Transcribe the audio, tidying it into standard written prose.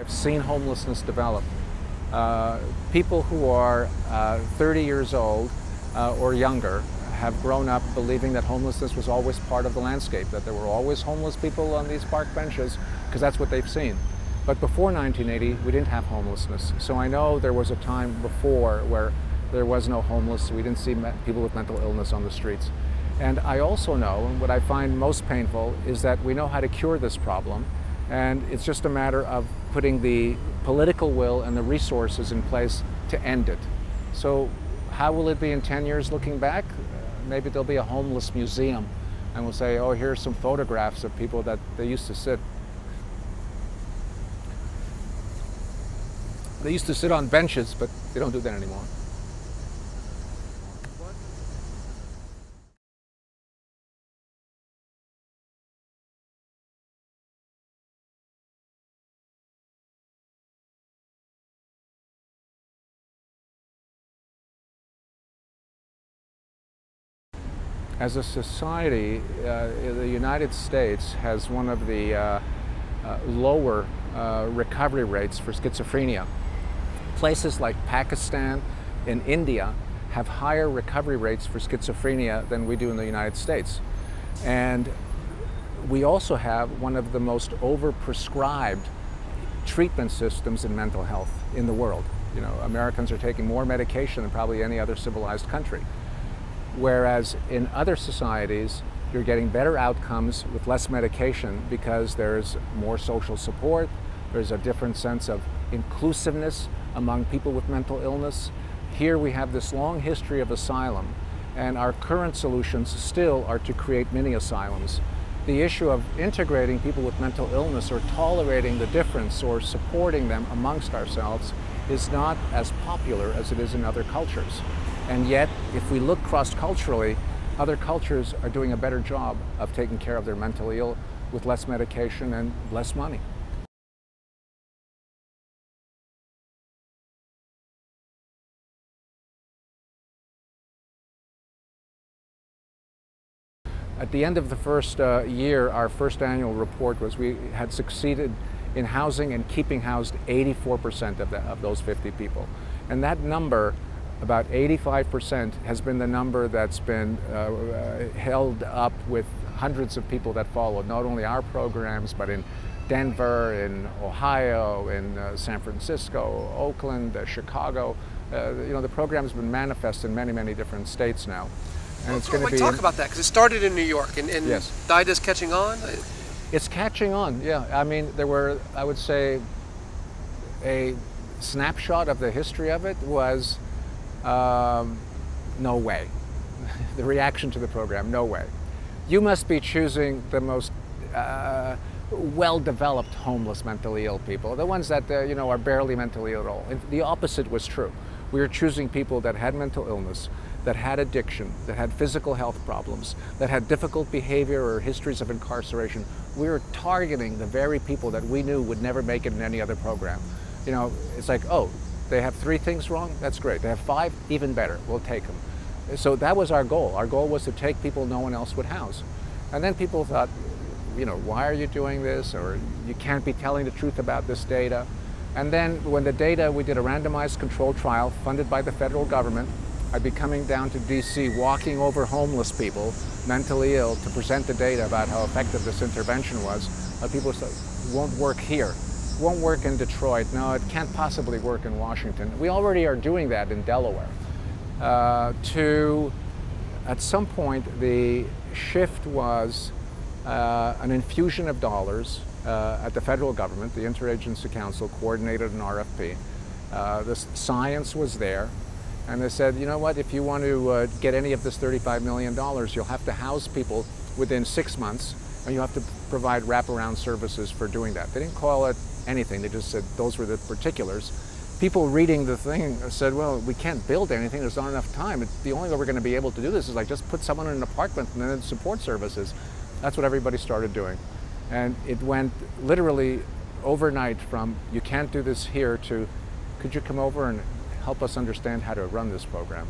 I've seen homelessness develop. People who are 30 years old or younger have grown up believing that homelessness was always part of the landscape, that there were always homeless people on these park benches, because that's what they've seen. But before 1980, we didn't have homelessness. So I know there was a time before where there was no homeless. We didn't see people with mental illness on the streets. And I also know, and what I find most painful, is that we know how to cure this problem. And it's just a matter of putting the political will and the resources in place to end it. So how will it be in 10 years looking back? Maybe there'll be a homeless museum and we'll say, oh, here's some photographs of people that they used to sit. They used to sit on benches, but they don't do that anymore. As a society, the United States has one of the lower recovery rates for schizophrenia. Places like Pakistan and India have higher recovery rates for schizophrenia than we do in the United States. And we also have one of the most overprescribed treatment systems in mental health in the world. You know, Americans are taking more medication than probably any other civilized country. Whereas in other societies, you're getting better outcomes with less medication because there's more social support, there's a different sense of inclusiveness among people with mental illness. Here we have this long history of asylum, and our current solutions still are to create mini asylums. The issue of integrating people with mental illness or tolerating the difference or supporting them amongst ourselves is not as popular as it is in other cultures. And yet, if we look cross-culturally, other cultures are doing a better job of taking care of their mentally ill with less medication and less money. At the end of the first year, our first annual report was we had succeeded in housing and keeping housed 84% of those 50 people. And that number, about 85%, has been the number that's been held up with hundreds of people that followed, not only our programs, but in Denver, in Ohio, in San Francisco, Oakland, Chicago. You know, the program has been manifest in many, many different states now. And well, it's going to be talk about that, because it started in New York, and yes. the idea's catching on? It's catching on, yeah. I mean, there were, I would say, a snapshot of the history of it was no way. The reaction to the program, no way. You must be choosing the most well-developed homeless mentally ill people, the ones that you know, are barely mentally ill at all. And the opposite was true. We were choosing people that had mental illness, that had addiction, that had physical health problems, that had difficult behavior or histories of incarceration. We were targeting the very people that we knew would never make it in any other program. You know, it's like, oh, they have 3 things wrong? That's great. They have 5? Even better. We'll take them. So that was our goal. Our goal was to take people no one else would house. And then people thought, you know, why are you doing this? Or you can't be telling the truth about this data. And then when the data, we did a randomized controlled trial funded by the federal government. I'd be coming down to DC, walking over homeless people, mentally ill, to present the data about how effective this intervention was. People said, it won't work here. It won't work in Detroit. No, it can't possibly work in Washington. We already are doing that in Delaware. At some point, the shift was an infusion of dollars at the federal government. The Interagency Council coordinated an RFP. The science was there. And they said, you know what, if you want to get any of this $35 million, you'll have to house people within 6 months, and you have to provide wraparound services for doing that. They didn't call it anything, they just said those were the particulars. People reading the thing said, well, we can't build anything, there's not enough time. The only way we're going to be able to do this is like just put someone in an apartment and then support services. That's what everybody started doing. And it went literally overnight from, you can't do this here, to, could you come over and help us understand how to run this program?